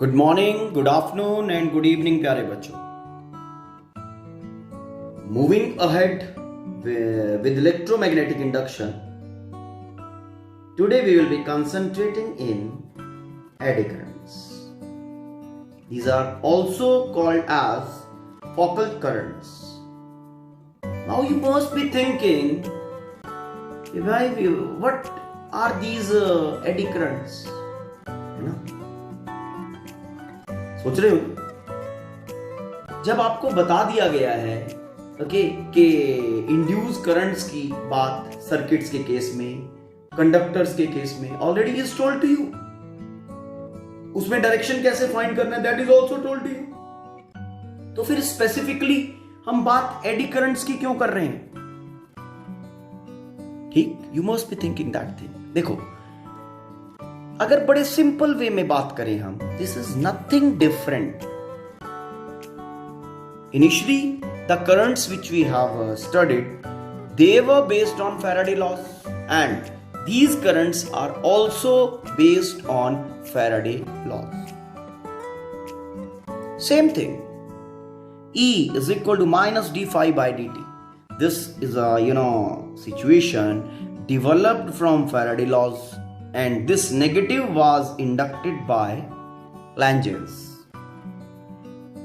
Good morning, good afternoon and good evening प्यारे बच्चों। Moving ahead with electromagnetic induction, today we will be concentrating in eddy currents. These are also called as focal currents. Now you must be thinking, what are these eddy currents? है ना, सोच रहे हो? जब आपको बता दिया गया है कि इंड्यूस करंट्स की बात सर्किट्स के केस में, कंडक्टर्स के केस में already is told to you, उसमें डायरेक्शन कैसे फाइंड करना है that is also told to you. तो फिर स्पेसिफिकली हम बात एडी करंट्स की क्यों कर रहे हैं? ठीक, you must be thinking that thing. देखो, अगर बड़े सिंपल वे में बात करें हम, this is nothing different. Initially, the currents which we have studied, they were based on Faraday laws, and these currents are also based on Faraday laws. Same thing. E is equal to minus d phi by dt. This is a situation developed from Faraday laws, and this negative was inducted by Langes,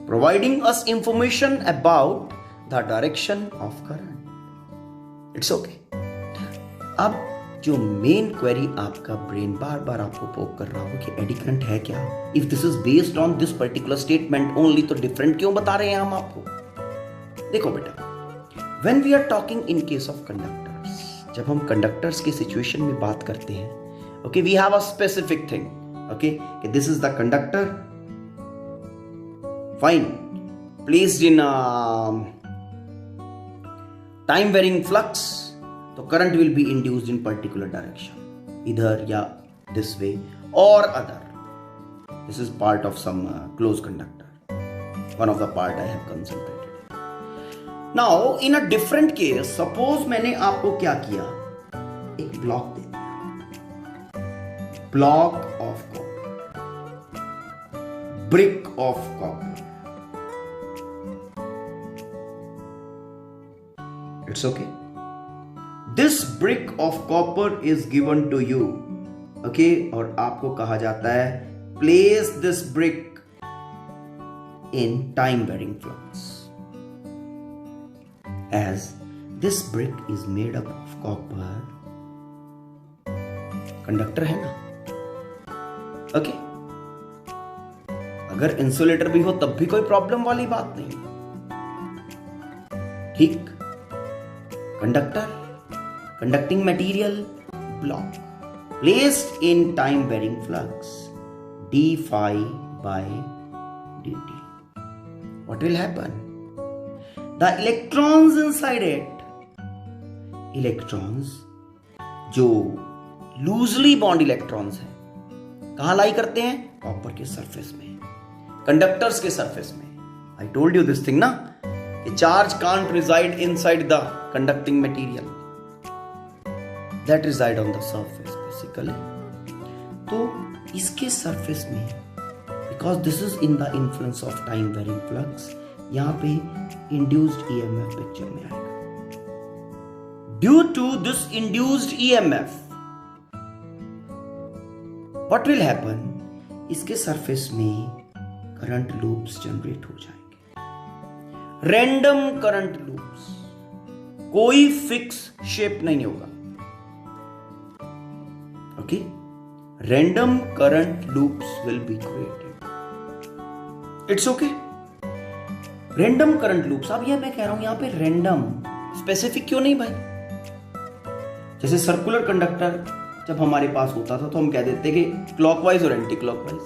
providing us information about the direction of current. It's okay. अब जो main query आपका brain बार बार आपको पोक कर रहा हो कि AD current है क्या, if this is based on this particular statement only, तो डिफरेंट क्यों बता रहे हैं हम आपको? देखो बेटा, when we are talking in case of conductors, जब हम कंडक्टर्स के सिचुएशन में बात करते हैं, okay, we have a specific thing, okay, this is the conductor, fine, placed in time varying flux, so current will be induced in particular direction, either this way or other. This is part of some closed conductor, one of the part I have concentrated. Now in a different case, suppose मैंने आपको क्या किया, एक block दे दिया, block of copper, brick of copper, it's okay. This brick of copper is given to you, okay, और आपको कहा जाता है place this brick in time varying flux, as this brick is made up of copper. Conductor है ना, okay? अगर insulator भी हो तब भी कोई प्रॉब्लम वाली बात नहीं, ठीक? Conductor, conducting material, block, placed in time varying flux, d phi by dt. What will happen? The electrons inside it, electrons जो loosely bond electrons हैं, कहाँ लाई करते हैं? कॉपर के सरफेस में, कंडक्टर्स के सरफेस में। I told you this thing ना, charge can't reside inside the conducting material, that reside on the surface basically. तो इसके surface में, because this is in the influence of time varying flux, यहाँ पे induced EMF picture में आएगा। Due to this induced EMF, what will happen? इसके surface में current loops generate हो जाएंगे, रैंडम करंट लूप्स, कोई फिक्स शेप नहीं होगा, okay? Random current loops will be created, it's okay. Random current loops, अब ये मैं कह रहा हूं यहां पे रैंडम, स्पेसिफिक क्यों नहीं भाई? जैसे सर्कुलर कंडक्टर जब हमारे पास होता था तो हम कह देते कि क्लॉकवाइज और एंटी क्लॉकवाइज।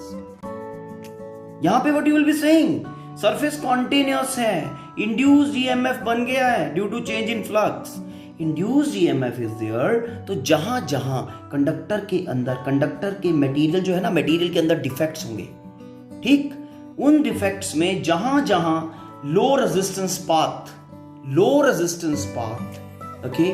यहां पे what you will be saying, surface continuous है, इंड्यूस्ड ईएमएफ बन गया है due to change in flux, induced EMF is there. तो जहां जहां कंडक्टर के अंदर, कंडक्टर के मटेरियल जो है ना, मटेरियल के अंदर डिफेक्ट्स होंगे, ठीक, उन डिफेक्ट्स में जहां जहां low resistance path, okay,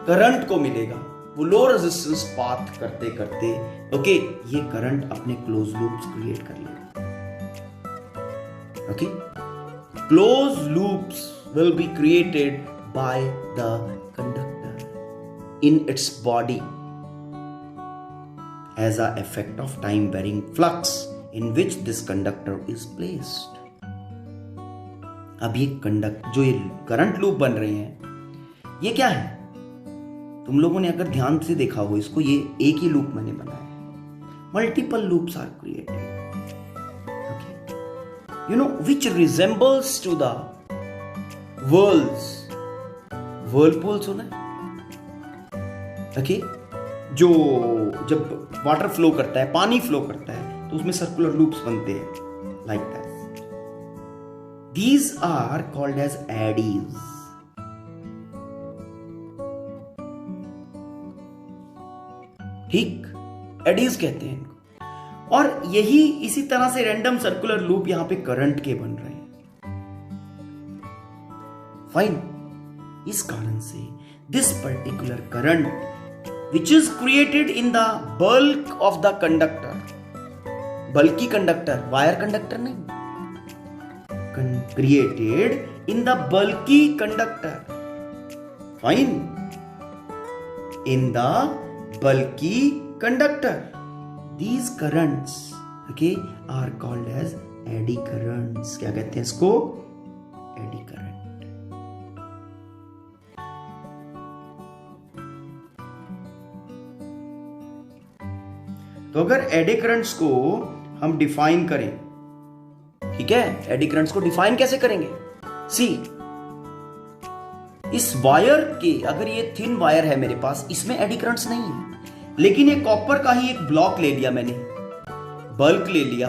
current को मिलेगा, लो रेजिस्टेंस पाथ करते करते ओके ये करंट अपने क्लोज लूप्स क्रिएट कर लेगा। Okay, close loops will be created by the conductor in its body as an effect of time varying flux in which this conductor is placed। अब ये जो ये करंट लूप बन रहे हैं ये क्या है? तुम लोगों ने अगर ध्यान से देखा हो इसको, ये एक ही लूप मैंने बनाया है। Multiple loops are created, okay, you know which resembles to the whirlpool सुना है? ओके, जो जब वाटर फ्लो करता है, पानी फ्लो करता है, तो उसमें सर्कुलर लूप्स बनते हैं like that. These are called as eddies. ठीक, एडीज कहते हैं इनको। और यही इसी तरह से रैंडम सर्कुलर लूप यहां पे करंट के बन रहे हैं। फाइन, इस कारण से this particular current which is created in the bulk of the conductor, bulky conductor, wire conductor नहीं, created in the bulky conductor, fine, in the bulky conductor, these currents okay are called as eddy currents। क्या कहते हैं इसको? eddy current। तो अगर AD currents को हम define करें, ठीक है, एडी करंट्स को डिफाइन कैसे करेंगे? सी, इस वायर के, अगर ये थिन वायर है मेरे पास, इसमें एडी करंट्स नहीं है, लेकिन ये कॉपर का ही एक ब्लॉक ले लिया मैंने, बल्क ले लिया,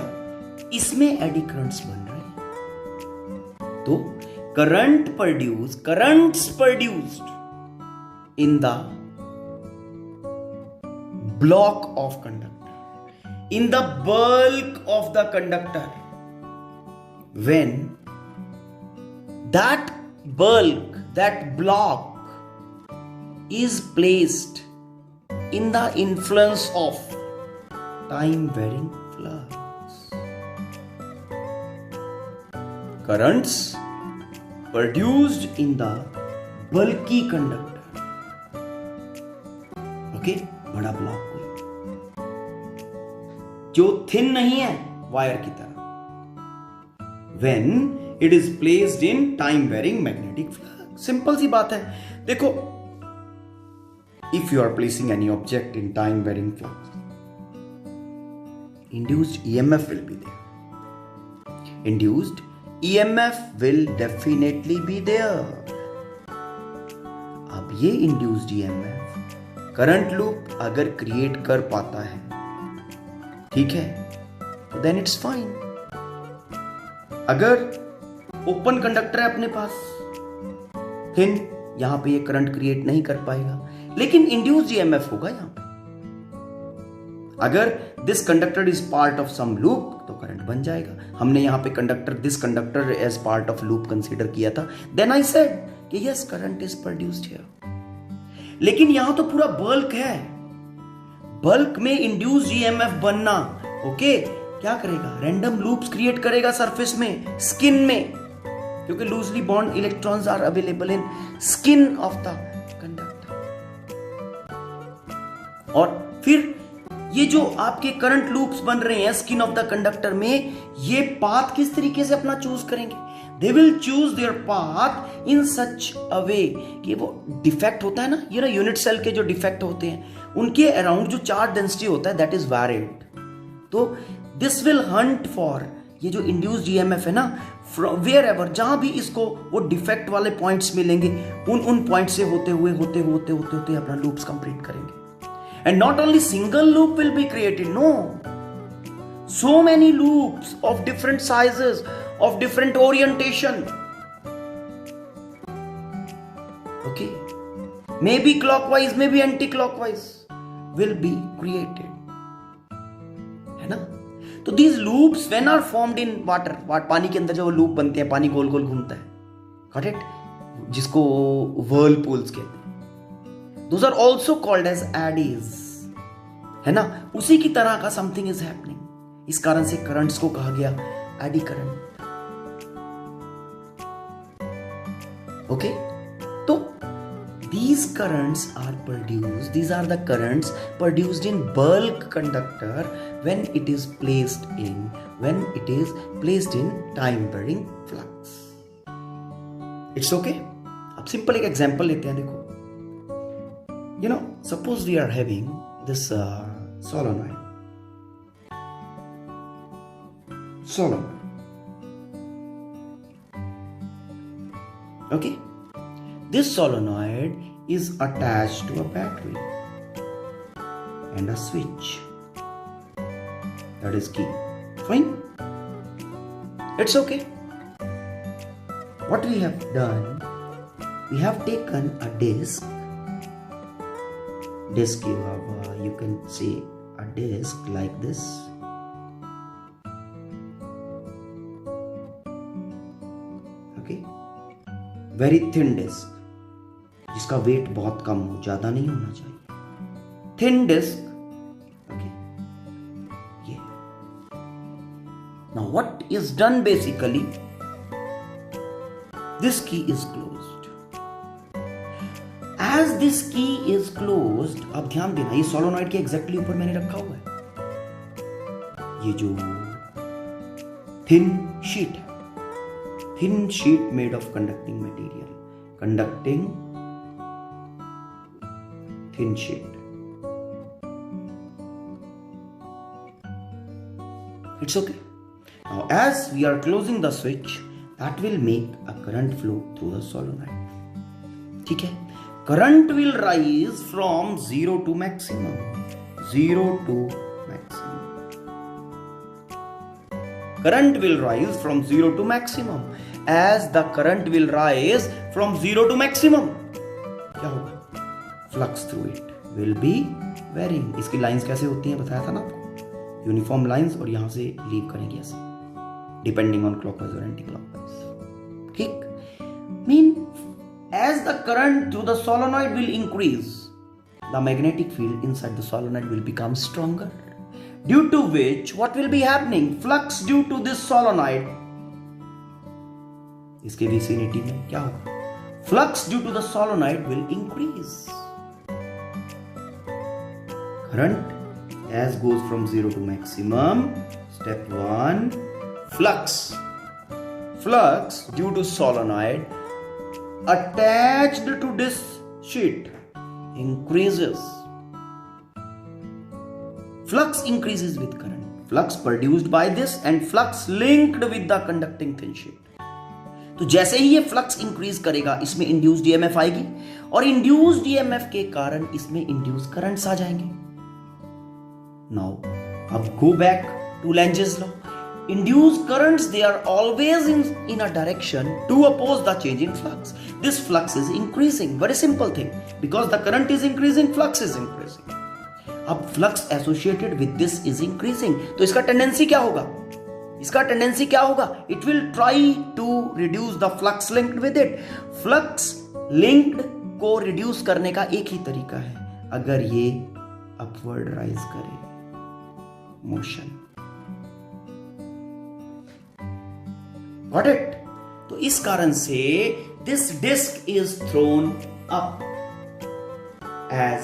इसमें एडी करंट्स बन रहे हैं। तो currents produced in the block of conductor, in the bulk of the conductor, when that block is placed in the influence of time varying flux, currents produced in the bulky conductor, okay, बड़ा block जो thin नहीं है wire की तरह, when it is placed in time varying magnetic flux। Simple सी बात है, देखो, if you are placing any object in time varying flux, induced EMF will be there, induced EMF will definitely be there। अब ये induced EMF current loop अगर create कर पाता है, ठीक है, तो देन इट्स फाइन। अगर ओपन कंडक्टर है अपने पास, थिन, यहां पे ये करंट क्रिएट नहीं कर पाएगा, लेकिन इंड्यूस्ड ईएमएफ होगा यहां पे। अगर this conductor is part of some loop, तो करंट बन जाएगा। हमने यहां पे this conductor as part of loop consider किया था, देन आई सेड कि yes current is produced here. लेकिन यहां तो पूरा बल्क है, बल्क में इंड्यूस्ड ईएमएफ बनना, ओके, क्या करेगा? रैंडम लूप्स क्रिएट करेगा सरफेस में, स्किन में, क्योंकि loosely bond electrons are available in skin of the conductor. और फिर ये जो आपके करंट लूप्स बन रहे हैं स्किन ऑफ द कंडक्टर में, ये पाथ किस तरीके से अपना चूज करेंगे? They will choose their path in such a way कि वो डिफेक्ट होता है ना, ये ना यूनिट सेल के जो डिफेक्ट होते हैं, उनके अराउंड जो चार्ज डेंसिटी होता है दैट इज वैरिड। तो दिस विल हंट फॉर ये जो इंड्यूस्ड ईएमएफ है ना, वेयर एवर, जहां भी इसको वो डिफेक्ट वाले पॉइंट्स मिलेंगे, उन पॉइंट से होते हुए अपना लूप्स कंप्लीट करेंगे। And not only single loop will be created, no, so many loops of different sizes, of different orientation, okay, maybe clockwise, maybe anti-clockwise will be created, है ना? तो these loops when are formed in water, पानी के अंदर जो loop बनते हैं, पानी गोल गोल घूमता है, got it, जिसको whirlpools कहते हैं। Those are also called as eddies, है ना? उसी की तरह का something is happening. इस कारण से करंट्स को कहा गया एडी करंट. ओके, तो these currents are produced, these are the currents produced in bulk conductor when it is placed in time varying flux. It's okay. अब सिंपल एक एग्जांपल लेते हैं. देखो, you know, suppose we are having this solenoid. Okay, this solenoid is attached to a battery and a switch. That is key. Fine. It's okay. What we have done, we have taken a disc. You can say a disc like this. Okay, very thin disc, जिसका wait बहुत कम हो, ज्यादा नहीं होना चाहिए. Thin disc. Okay, yeah. Now what is done basically? This key is closed. As this key is closed, अब ध्यान देना, ये सोलोनॉइड के एग्जैक्टली ऊपर मैंने रखा हुआ है. ये जो थिन शीट है, thin sheet made of conducting material, conducting thin sheet. It's okay. Now as we are closing the switch, that will make a current flow through the solenoid. ठीक है? Current will rise from 0 to maximum. 0 to maximum. Current will rise from 0 to maximum. As the current will rise from 0 to maximum, क्या होगा? Flux through it will be varying. इसकी lines कैसे होती हैं बताया था ना आपको, यूनिफॉर्म लाइंस, और यहां से लीव करेंगे ऐसे, डिपेंडिंग ऑन क्लॉकवाइज और एंटी क्लॉकवाइज. ठीक, mean as the current through the solenoid will increase, the magnetic field inside the solenoid will become stronger, due to which what will be happening, flux due to this solenoid, इसके vicinity में क्या होगा, flux due to the solenoid will increase. Current as goes from 0 to maximum. Step 1, flux due to solenoid attached to this sheet increases. Flux increases with current, flux produced by this and flux linked with the conducting thin sheet. तो जैसे ही ये flux increase करेगा, इसमें induced EMF आएगी, और induced EMF के कारण इसमें इंड्यूस करंट्स आ जाएंगे. Now, अब go back to Lenge's law. Induced currents, they are always in a direction to oppose the change in flux. This flux is increasing. Very simple thing. Because the current is increasing, flux is increasing. अब flux associated with this is increasing. तो इसका tendency क्या होगा? It will try to reduce the flux linked with it. Flux linked को reduce करने का एक ही तरीका है, अगर ये upward rise करे, मोशन. Got it? तो इस कारण से this disc is thrown up as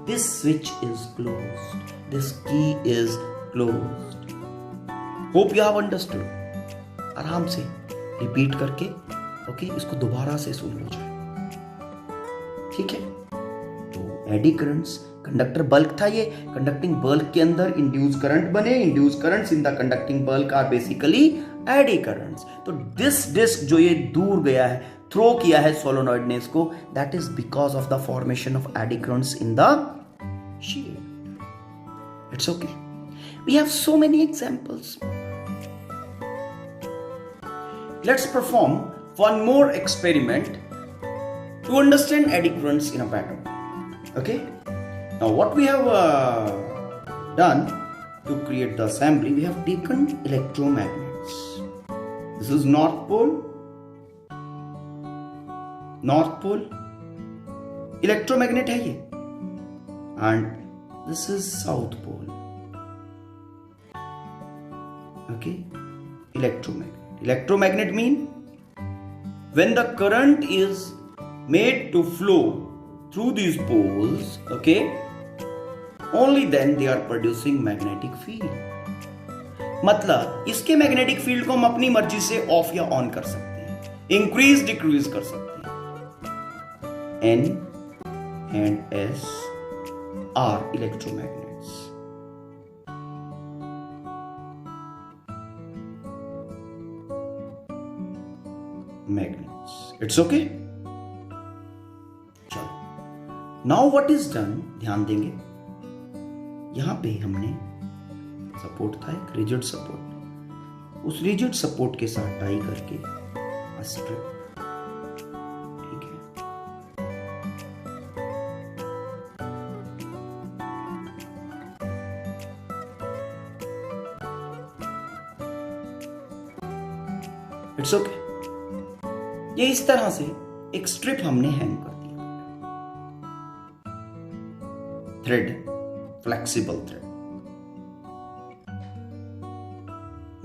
this switch is closed, this key is closed. Hope you have understood. आराम से रिपीट करके, ओके, इसको दोबारा से सुन लो जाए. ठीक है? तो एडी करंट्स, कंडक्टर बल्क था, ये कंडक्टिंग बल्क के अंदर इंड्यूस करंट बने. Induce currents in the conducting bulk are basically eddy currents. तो दिस डिस्क जो ये दूर गया है, थ्रो किया है सोलोनॉइड ने इसको, that is because of the formation of eddy currents in the sheet. It's okay. We have so many examples. Let's perform one more experiment to understand eddy currents in a better way. Okay, now what we have done to create the assembly, we have taken electromagnets. This is north pole, electromagnet है ये. and this is south pole. Okay, electromagnet mean when the current is made to flow through these poles, okay, only then they are producing magnetic field. मतलब इसके magnetic field को हम अपनी मर्जी से of या ऑन कर सकते हैं, इंक्रीज डिक्रीज कर सकते हैं. N and S are electromagnets. Magnets. It's okay? चलो. Now what is done? ध्यान देंगे. यहां पे हमने सपोर्ट था, एक रिजिड सपोर्ट. उस रिजिड सपोर्ट के साथ टाई करके स्ट्रिप. ठीक है. It's okay. ये इस तरह से एक स्ट्रिप हमने हैंग कर दिया. Thread, flexible thread.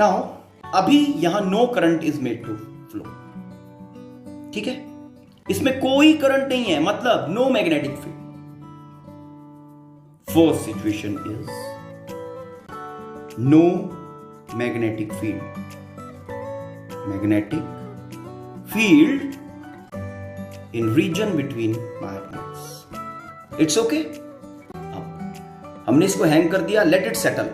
नाउ अभी यहां no current is made to flow. ठीक है, इसमें कोई करंट नहीं है, मतलब no magnetic field. First situation is no magnetic field. Magnetic field in region between magnets. It's okay. अब हमने इसको हैंग कर दिया. Let it settle.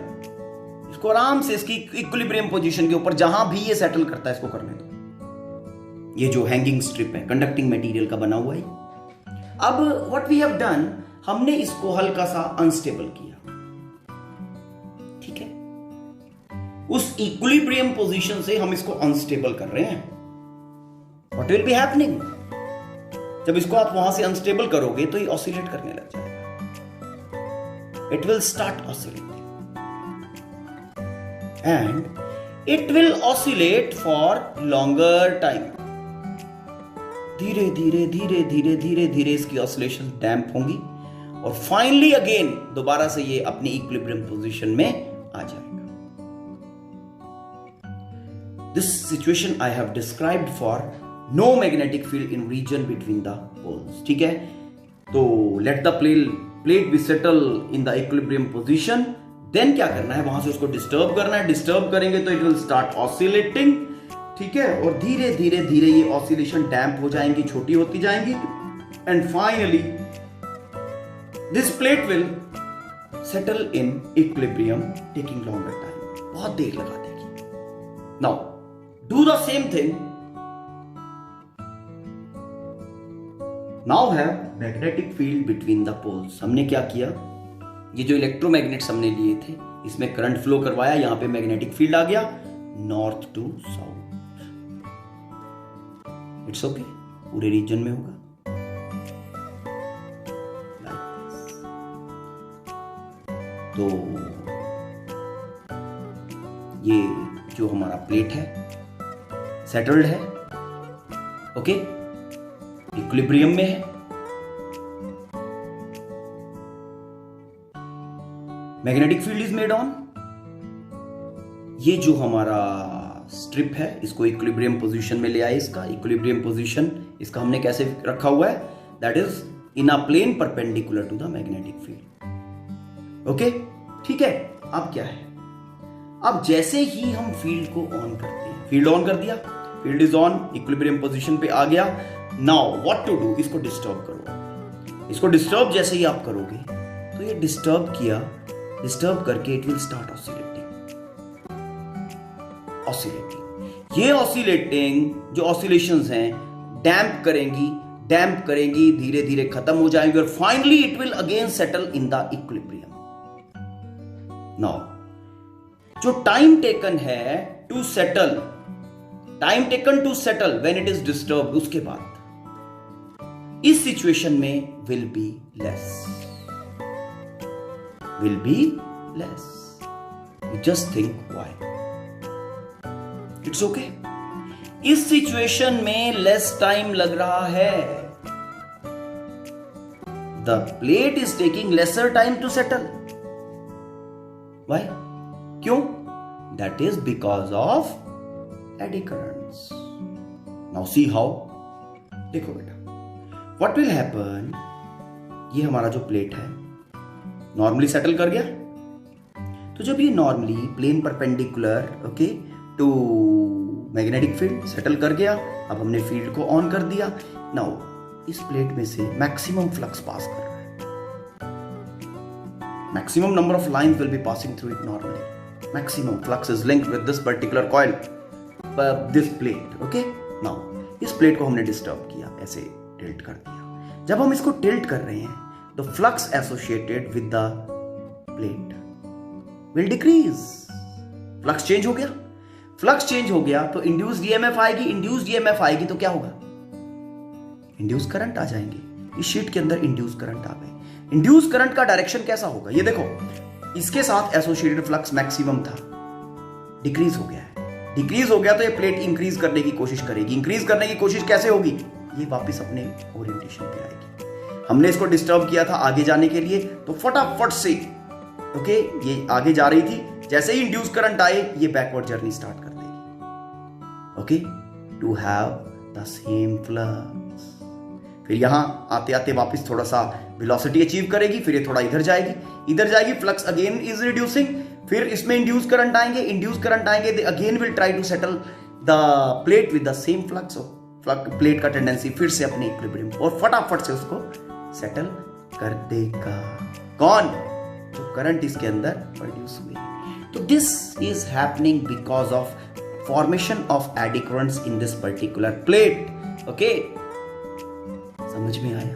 इसको आराम से इसकी इक्विलिब्रियम पोजीशन के ऊपर जहां भी ये सेटल करता है इसको करने दो. ये जो हैंगिंग स्ट्रिप है कंडक्टिंग मटेरियल का बना हुआ है. अब व्हाट वी हैव डन, हमने इसको हल्का सा अनस्टेबल किया. ठीक है, उस इक्विलिब्रियम पोजीशन से हम इसको अनस्टेबल कर रहे हैं. व्हाट विल बी हैपनिंग, जब इसको आप वहां से अनस्टेबल करोगे तो ये ऑसिलेट करने लग जाएगा. It will start oscillating and it will oscillate for longer time. धीरे धीरे धीरे धीरे धीरे धीरे इसकी ऑसिलेशन डैम्प होंगी और फाइनली अगेन दोबारा से ये अपनी इक्विलिब्रियम पोजीशन में आ जाएगा. This situation I have described for no magnetic field in region between the poles. ठीक है, तो let the plate be settle in the equilibrium position. Then क्या करना है, वहां से उसको डिस्टर्ब करना है. डिस्टर्ब करेंगे तो इट विल स्टार्ट ऑसिलेटिंग. ठीक है, और धीरे धीरे धीरे ये ऑसिलेशन डैम्प हो जाएंगी, छोटी होती जाएंगी and finally this plate will settle in equilibrium taking longer time. बहुत देर लगा देगी. Now do the same thing. Now have magnetic field between the poles. हमने क्या किया, ये जो इलेक्ट्रोमैग्नेट्स हमने लिए थे इसमें करंट फ्लो करवाया. यहां पे मैग्नेटिक फील्ड आ गया north to south. It's okay, पूरे रीजन में होगा तो ये जो हमारा प्लेट है सेटल्ड है. ओके, इक्विलिब्रियम में है. Magnetic field is made on. ये जो हमारा स्ट्रिप है इसको इक्विलिब्रियम पोजीशन में ले आए. इसका इक्विलिब्रियम पोजीशन इसका हमने कैसे रखा हुआ है, that is in a plane perpendicular to the magnetic field. Okay, ठीक है. अब क्या है, अब जैसे ही हम फील्ड को ऑन करते हैं, फील्ड ऑन कर दिया, field is on, equilibrium position पे आ गया. नाउ व्हाट टू डू, इसको डिस्टर्ब करो. इसको डिस्टर्ब जैसे ही आप करोगे तो ये डिस्टर्ब किया, डिस्टर्ब करके इट विल स्टार्ट ऑसिलेटिंग. ये ऑसिलेटिंग जो ऑसिलेशंस हैं डैम्प करेंगी, धीरे धीरे खत्म हो जाएंगी और finally it will again settle in the equilibrium. Now जो टाइम टेकन है to settle, when it is disturb, उसके बाद इस सिचुएशन में will be less. You just think why. It's okay. इस सिचुएशन में लेस टाइम लग रहा है. the plate is taking lesser time to settle. Why? क्यों? That is because of eddy currents. Now see how. देखो बेटा, what will happen? ये हमारा जो प्लेट है नॉर्मली सेटल कर गया. तो जब ये normally plane perpendicular okay to magnetic field settle कर गया, अब हमने फील्ड को ऑन कर दिया. नाउ इस प्लेट में से मैक्सिमम फ्लक्स पास कर रहा है. Maximum number of lines will be passing through it normally. Maximum flux is linked with this particular coil, this plate. Okay, now इस प्लेट को हमने डिस्टर्ब किया, ऐसे टिल्ट कर दिया. जब हम इसको टिल्ट कर रहे हैं, the flux associated with the plate will decrease. Flux change हो गया. फ्लक्स चेंज हो गया तो इंड्यूस्ड ईएमएफ आएगी. इंड्यूस्ड ईएमएफ आएगी तो क्या होगा? इंड्यूस करंट आ जाएंगे. इस शीट के अंदर इंड्यूस करंट आ गए. इंड्यूस करंट का डायरेक्शन कैसा होगा? ये देखो, इसके साथ एसोसिएटेड फ्लक्स मैक्सिमम था, डिक्रीज हो गया है. डिक्रीज हो गया तो ये प्लेट इंक्रीज करने की कोशिश करेगी. इंक्रीज करने की कोशिश कैसे होगी? ये वापस अपने ओरिएंटेशन पे आएगी. हमने इसको डिस्टर्ब किया था आगे जाने के लिए, तो फटाफट से ओके ये आगे जा रही थी. जैसे ही इंड्यूस करंट आए, ये बैकवर्ड जर्नी स्टार्ट कर देगी. Okay, to have the same flux. फिर यहां आते आते वापस थोड़ा सा वेलोसिटी अचीव करेगी. फिर ये थोड़ा इधर जाएगी. Flux again is reducing. फिर इसमें इंड्यूस करंट आएंगे. They again will try to settle the plate with the same flux. Plate का टेंडेंसी फिर से अपने इक्विलिब्रियम, और फटाफट से उसको सेटल कर देगा. कौन? जो करंट इसके अंदर प्रोड्यूस हुए. तो this is happening because of formation of eddy currents in this particular plate. Okay, समझ में आया?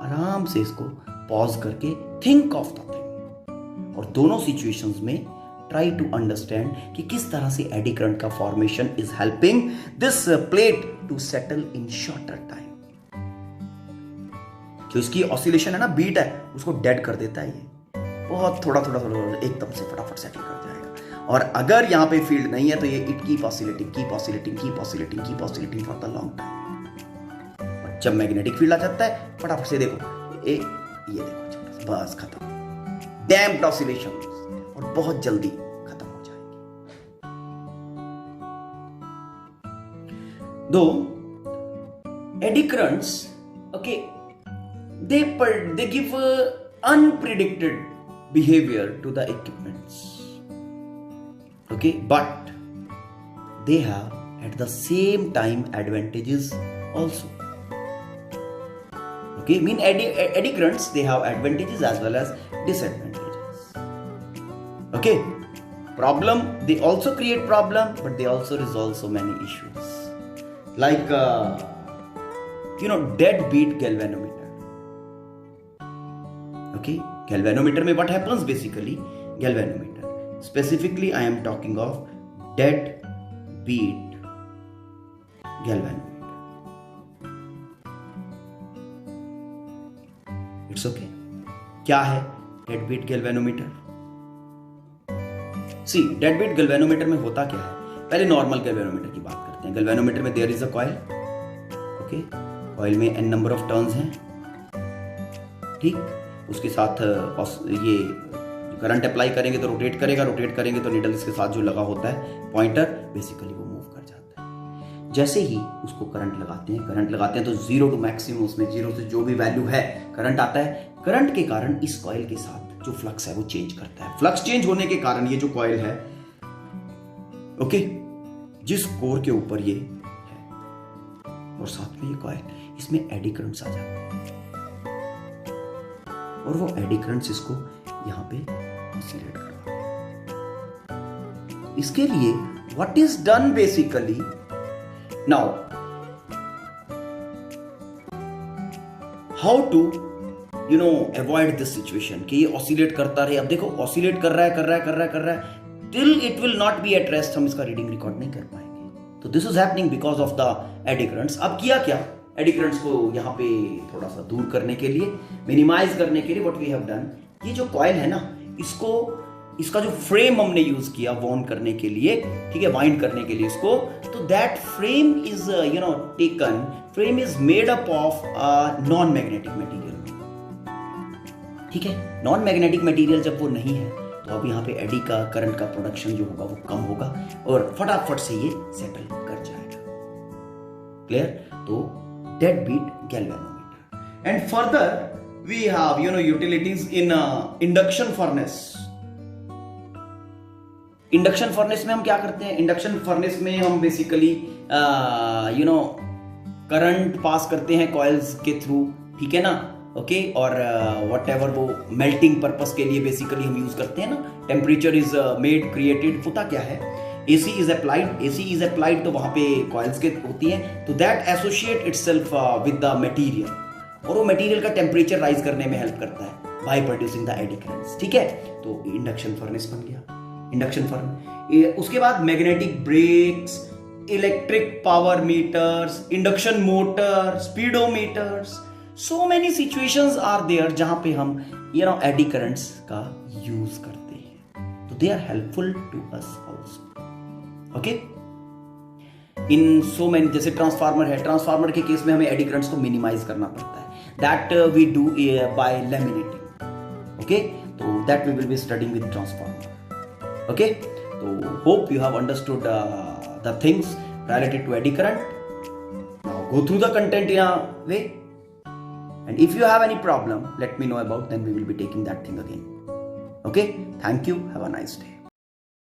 आराम से इसको पॉज करके थिंक ऑफ द थिंग, और दोनों सिचुएशंस में ट्राई टू अंडरस्टैंड कि किस तरह से एडी करंट का formation is helping this plate to settle in shorter time. जो इसकी ऑसिलेशन है ना, बीट है, उसको डेड कर देता है. ये बहुत थोड़ा एकदम से फटाफट सेटल कर जाएगा. और अगर यहां पे फील्ड नहीं है तो ये it keep oscillating for the long time. जब मैग्नेटिक फील्ड आ जाता है, फटाफट से देखो ये देखो छोटा सा, बस खत्म. डैम्प्ड ऑसिलेशन, और बहुत जल्दी खत्म हो जाएगी. दो eddy currents okay they give unpredicted behavior to the equipments. Okay, but they have at the same time advantages also. Okay, mean eddy currents, they have advantages as well as disadvantages. Okay, problem, they also create problem, but they also resolve so many issues. Like deadbeat galvanometer. Okay, galvanometer में what happens basically? Galvanometer, specifically I am talking of dead beat galvanometer. It's okay. क्या है dead beat galvanometer? See, dead beat galvanometer में होता क्या है? पहले normal galvanometer की बात करते हैं. galvanometer में there is a coil. Okay, coil में n number of turns हैं. ठीक, उसके साथ ये करंट अप्लाई करेंगे तो रोटेट करेगा तो नीडल इसके साथ जो लगा होता है पॉइंटर, बेसिकली वो मूव कर जाता है. जैसे ही उसको करंट लगाते हैं तो जीरो टू मैक्सिमम, उसमें जीरो से जो भी वैल्यू है करंट आता है. करंट के कारण इस कॉइल के साथ जो फ्लक्स है वो चेंज करता है. फ्लक्स चेंज होने के कारण ये जो कॉइल है ओके, जिस कोर के ऊपर ये है और साथ में ये कॉइल, इसमें एडी करंट्स आ जाते हैं, और वो एडी करंट्स इसको यहां पे ऑसिलेट करवाते हैं. इसके लिए what is done basically now, how to avoid this situation कि ये ऑसिलेट करता रहे. अब देखो ऑसिलेट कर रहा है till it will not be at rest. हम इसका रीडिंग रिकॉर्ड नहीं कर पाएंगे. तो this is happening because of the eddy currents. अब किया क्या? एडी करंट्स को यहाँ पे थोड़ा सा दूर करने के लिए, मिनिमाइज करने के लिए व्हाट वी हैव डन, ये जो कॉइल है ना, इसको इसका जो फ्रेम हमने यूज किया वाउंड करने के लिए, ठीक है, वाइंड करने के लिए इसको, तो that frame is taken, frame is made up of non magnetic material. ठीक है, नॉन मैग्नेटिक मटेरियल जब वो नहीं है तो अब यहाँ पे एडी का करंट का प्रोडक्शन जो होगा वो कम होगा और फटाफट से ये सेटल कर जाएगा। क्लियर? तो dead beat galvanometer. And further we have utilities in induction furnace. Induction furnace में हम क्या करते हैं? इंडक्शन फर्नेस में हम बेसिकली करंट पास करते हैं कॉइल्स के थ्रू, ठीक है ना, ओके, और वट एवर वो मेल्टिंग पर्पस के लिए बेसिकली हम यूज करते हैं ना, टेम्परेचर इज मेड क्रिएटेड। होता क्या है, AC इज अप्लाइड, तो वहां पे कॉइल्स के होती है, तो that associate itself with the material, और वो मटेरियल का टेम्परेचर राइज करने में हेल्प करता है by producing the eddy currents. ठीक है, तो इंडक्शन फर्नेस बन गया इंडक्शन फर्नेस। उसके बाद magnetic brakes, electric power meters, induction motor, speedometers, so many situations are there जहां पे हम एडी करंट्स का यूज करते हैं, तो they are helpful to us also. Okay, in so many, जैसे ट्रांसफार्मर है, ट्रांसफार्मर के केस में हमें एडी करंट्स को मिनिमाइज करना पड़ता है, that we do by laminating. Okay, तो that we will be studying with transformer. Okay, तो hope you have understood the things related to eddy current. Now go through the content in a way, and if you have any problem, let me know about, then we will be taking that thing again. Okay, thank you, have a nice day.